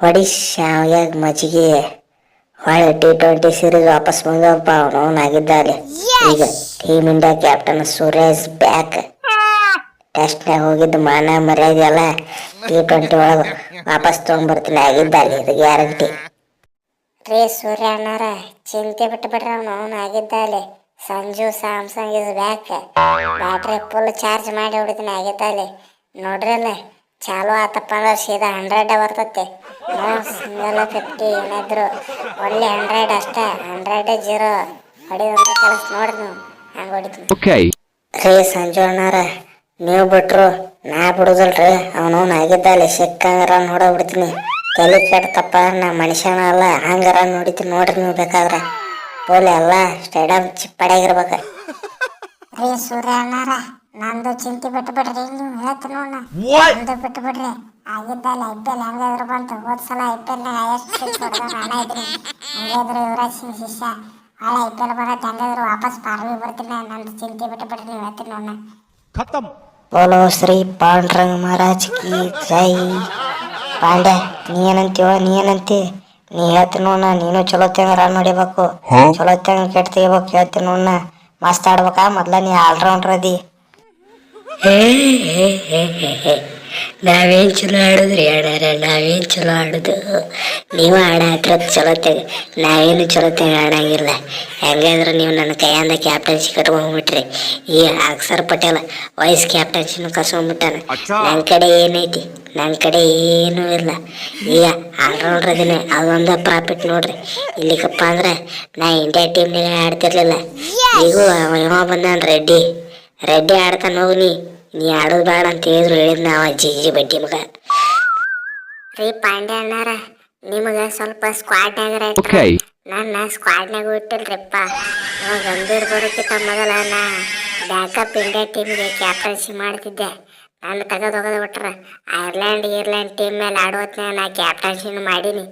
ಹೊಡಿ ಶಾವ್ಯಾಗ ಮಜ್ಜಿಗೆ ಹೊಳೆ T20 ಸೀರೀಸ್ ವಾಪಸ್ ಬಂದಪ್ಪ ಅವನಾಗಿದ್ದಾನೆ. ಈಗ team India captain Suresh back. ಟೆಸ್ಟ್ನಾಗ ಹೋಗಿದ್ದು ಮಾನ ಮರ್ಯಾದೆ ಎಲ್ಲ T20 ಒಳಗೆ ವಾಪಸ್ ತೊಗೊಂಡ್ಬರ್ತೀನಿ ಆಗಿದ್ದಾನೆ. ಇದು ಗ್ಯಾರಂಟಿ ರೀ. ಸೂರ್ಯ ಅಣ್ಣಾರ ಚಿಂತೆ ಬಿಟ್ಟುಬಿಟ್ರೆ ಅವನು ಆಗಿದ್ದಾಲೆ. Sanju Samson is back. Battery full charge ಮಾಡಿ ಹೊಡಿತೀನಿ ಆಗಿದ್ದಾಲೆ. ನೋಡ್ರಿ ಅಲ್ಲ, ಚಾಲು ಆತಪ್ಪ ಅಂದ್ರೆ ಸೀದಾ 100 ಬರ್ತೈತೆ. ಸಿಂಗಲ್ 50 ಏನಾದ್ರು ಒಳ್ಳೆ 100 ಅಷ್ಟೇ. 100 0 ಹೊಡಿಯೋಂಥ ಕೆಲಸ ನೋಡ್ರಿ ನೀವು ಹಂಗೆ ಹೊಡಿತೀನಿ ರೀ. ಸಂಜು ಅಣ್ಣಾರ ನೀವು ಬಿಟ್ರು ನಾ ಬಿಡುದಲ್ರಿ. ಅವನವನು ಆಗಿದ್ದಾಲೆ ಸಿಕ್ಕಂಗಾರ ನೋಡಬಿಡ್ತೀನಿ. ತಲೆ ಕೆಡ್ತಪ್ಪ ನಾ ಮನುಷ್ಯನ ಅಲ್ಲ, ಹಂಗಾರ ನೋಡಿತೀನಿ ನೋಡ್ರಿ ನೀವು ಬೇಕಾದ್ರೆ. ಬೋಲೆ ಎಲ್ಲ ಸ್ಟೇಡಿಯಂ ಚಿಪ್ಪಡಾಗಿರ್ಬೇಕು ರೀ. ಸೂರ್ಯ ಅಣ್ಣಾರ ನಂದು ಚಿಂತೆ ಬಿಟ್ಟು ಬಿಡ್ರಿ. ನೀವು ಹೇಳ್ತ ನೋಡ ನಂದು ಬಿಟ್ಟು ಬಿಡ್ರಿ ಆಗಿದ್ದಲ್ಲ. IPL ಹೆಂಗಾದ್ರು ಬಂತು ಹೋದ್ಸಲ IPL ಹಣ ಇದ್ರಿ. ಹಂಗಾದ್ರು ಯುವರಾಜ್ ಸಿಂಗ್ ಶಿಷ್ಯ ಹಳೆ IPL ಬರತ್ತೆ. ಹೆಂಗಾದ್ರು ವಾಪಸ್ ಪಾರ್ವಿ ಬರ್ತೀನಿ. ನಂದು ಚಿಂತೆ ಬಿಟ್ಟು ಬಿಡ್ರಿ. ನೀವು ಹೇಳ್ತೀನಿ ನೋಡ ಖತಮ್. ಬೋಲೋ ಶ್ರೀ ಪಾಂಡ್ರಂಗ್ ಮಹಾರಾಜ್ ಕಿ ಜೈ. ಪಾಂಡೆ ನೀ ಏನಂತಿ ನೀ ಹೇಳ್ತೀನಿ ನೋಡ. ನೀನು ಚಲೋ ತಂಗ ರನ್ ಹೊಡಿಬೇಕು, ಚಲೋ ತಂಗ ಕೆಟ್ಟ ತೆಗಿಬೇಕು. ಹೇಳ್ತೀನಿ ನೋಡ, ಮಸ್ತ್ ಆಡ್ಬೇಕಾ. ಮೊದ್ಲ ನೀ ಆಲ್ರೌಂಡರ್ ಅದಿ. ನಾವೇನು ಚಲೋ ಆಡಿದ್ರಿ ಆಡಾರ, ನಾವೇನು ಚಲೋ ಆಡೋದು. ನೀವು ಆಡಾಕ್ರದ್ದು ಚಲೋ ತೆಗೆ, ನಾವೇನು ಚಲೋ ತೆಗೆ ಆಡಂಗಿಲ್ಲ. ಹೆಂಗಾದ್ರೆ ನೀವು ನನ್ನ ಕೈಯಿಂದ ಕ್ಯಾಪ್ಟನ್ಸಿ ಕಟ್ಕೊಂಡ್ಬಿಟ್ರಿ. ಈ ಅಕ್ಷರ್ ಪಟೇಲ್ ವೈಸ್ ಕ್ಯಾಪ್ಟನ್ಸಿನ ಕಸ್ಕೊಂಡ್ಬಿಟ್ಟಾನ. ನನ್ನ ಕಡೆ ಏನೈತಿ? ನನ್ನ ಕಡೆ ಏನೂ ಇಲ್ಲ. ಈಗ ಆಲ್ರೌಂಡರ್ ಅದೀನಿ, ಅದೊಂದು ಪ್ರಾಫಿಟ್ ನೋಡ್ರಿ. ಇಲ್ಲಿಗಪ್ಪ ಅಂದ್ರೆ ನಾ ಇಂಡಿಯಾ ಟೀಮ್ನಾಗ ಆಡ್ತಿರ್ಲಿಲ್ಲ. ಈಗೂ ಇವ ಬಂದಾನ ರೆಡ್ಡಿ ಆಡ್ತಾನೆ. ಹೋಗಿ ನೀ ಆಡೋದು ಬೇಡ ಅಂತ ಹೇಳಿದ್ರು ಹೇಳಿದ್ ನಾವ ಜಿಜಿ ಬಡ್ಡಿ ಮಗ ರೀ. ಪಾಂಡ್ಯ ಅಣ್ಣಾರ ನಿಮಗೆ ಸ್ವಲ್ಪ ಸ್ಕ್ವಾಡ್ನಾಗ ನನ್ನ ಸ್ಕ್ವಾಡ್ನಾಗ ಬಿಟ್ಟಿಲ್ರಿಪ್ಪ. ಗಂಭೀರ್ ಬರೋಕ್ಕಿಂತ ಮೊದಲ ನಾ ಬ್ಯಾಕಪ್ ಇಂಡಿಯಾ ಟೀಮ್ಗೆ ಕ್ಯಾಪ್ಟನ್ಸಿ ಮಾಡ್ತಿದ್ದೆ. ನಾನು ತೆಗೆದು ಬಿಟ್ರ ಐರ್ಲ್ಯಾಂಡ್ ಟೀಮ್ ಮೇಲೆ ಆಡೋತ್ನ ನಾ ಕ್ಯಾಪ್ಟನ್ಸಿನ ಮಾಡೀನಿ.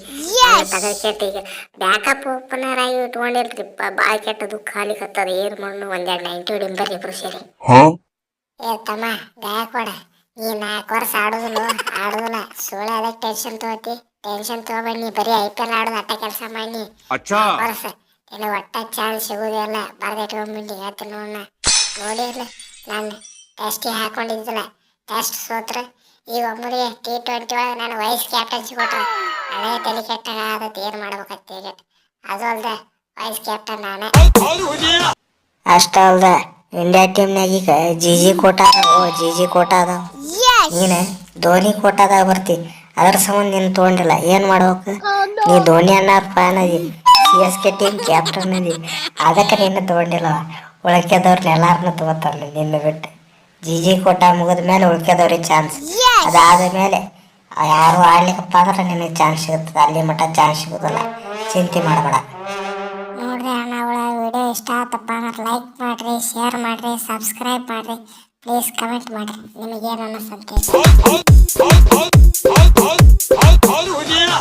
ತೆಗೆದು ಕೆಟ್ಟ ಈಗ ಬ್ಯಾಕಪ್ ಓಪನರ್ ಆಗಿ ಇಟ್ಕೊಂಡಿಲ್ರಿಪ್ಪ. ಭಾಳ ಕೆಟ್ಟದು ಖಾಲಿ ಕತ್ತದ. ಏನು ಮಣ್ಣು ಒಂದೆರಡು 90 ಹೊಡಿಂಬರ್ರಿ ಇಬ್ರು ಸೇರಿ. ಏ ತಮ್ಮ ಗಾಯಕ್ವಾಡ, ಈ 4 ವರ್ಷ ಆಡೋದಿಲ್ಲ ಸುಳ್ಳು. ಅದಕ್ಕೆ ಟೆನ್ಷನ್ ತಗೋಬೇಡಿ. ನೀ ಬರೀ IPL ಆಡೋದು ಅಟ್ಟ ಕೆಲಸ ಮಾಡಿ ವರ್ಷ ಇನ್ನು ಒಟ್ಟ ಚಾನ್ಸ್ ಸಿಗೋದೇ ಇಲ್ಲ. ಬರ್ದಿಟ್ಕೊಂಡ್ಬಿಟ್ಟು ಹೇಳ್ತೀನಿ ನೋಡಿರ್ಲಿ. ನಾನು ಟೆಸ್ಟಿಗೆ ಹಾಕೊಂಡಿದ್ದಿಲ್ಲ, ಟೆಸ್ಟ್ ಸೋತ್ರ. ಈಗ ಒಮ್ಮರಿಗೆ T20 ಒಳಗೆ ನಾನು ವೈಸ್ ಕ್ಯಾಪ್ಟನ್ಸಿ ಕೊಟ್ರೆ ನನಗೆ ತಲೆ ಕೆಟ್ಟಾಗ ಆದತ್ತು. ಏನು ಮಾಡ್ಬೇಕಂತ ಹೇಳಿ ಅದು ಅಲ್ದೆ ವೈಸ್ ಕ್ಯಾಪ್ಟನ್ ನಾನೇ. ಅಷ್ಟ ಅಲ್ದ ಇಂಡಿಯಾ ಟೀಮ್ನಾಗ ಈಗ ಜಿಜಿ ಕೋಟ ಅದಾವ. ನೀನು ಧೋನಿ ಕೋಟಾದಾಗ ಬರ್ತಿ. ಅದ್ರ ಸಂಬಂಧ ನೀನು ತೊಗೊಂಡಿಲ್ಲ. ಏನು ಮಾಡ್ಬೇಕು? ನೀ ಧೋನಿ ಅನ್ನಾರ ಫ್ಯಾನ್ ಅದಿ, CSK ಟೀಮ್ ಕ್ಯಾಪ್ಟನ್ ಅದಿ, ಅದಕ್ಕೆ ನೀನು ತೊಗೊಂಡಿಲ್ಲ. ಉಳ್ಕೆದವ್ರನ್ನ ಎಲ್ಲಾರನ್ನೂ ತೊಗೋತಾರಲ್ಲ ನಿನ್ನ ಬಿಟ್ಟು. ಜಿಜಿ ಕೋಟ ಮುಗಿದ ಮೇಲೆ ಉಳ್ಕೆದವ್ರಿಗೆ ಚಾನ್ಸ್. ಅದಾದ ಮೇಲೆ ಯಾರು ಆಡ್ಲಿಕ್ಕಪ್ಪ ಅಂದ್ರೆ ನಿನಗೆ ಚಾನ್ಸ್ ಸಿಗುತ್ತದೆ. ಅಲ್ಲಿ ಮಟ್ಟ ಚಾನ್ಸ್ ಸಿಗೋದಿಲ್ಲ. ಚಿಂತೆ ಮಾಡಬೇಡ. ನೋಡ್ರಿ ಅಣ್ಣ, ವಿಡಿಯೋ ಇಷ್ಟ ಆತಪ್ಪ ಅಂದ್ರೆ ಲೈಕ್ ಮಾಡಿರಿ, ಶೇರ್ ಮಾಡಿರಿ, ಸಬ್ಸ್ಕ್ರೈಬ್ ಮಾಡಿರಿ, ಪ್ಲೀಸ್ ಕಮೆಂಟ್ ಮಾಡಿರಿ. ನಿಮಗೇನು ಅನ್ನಿಸ್ತಂತ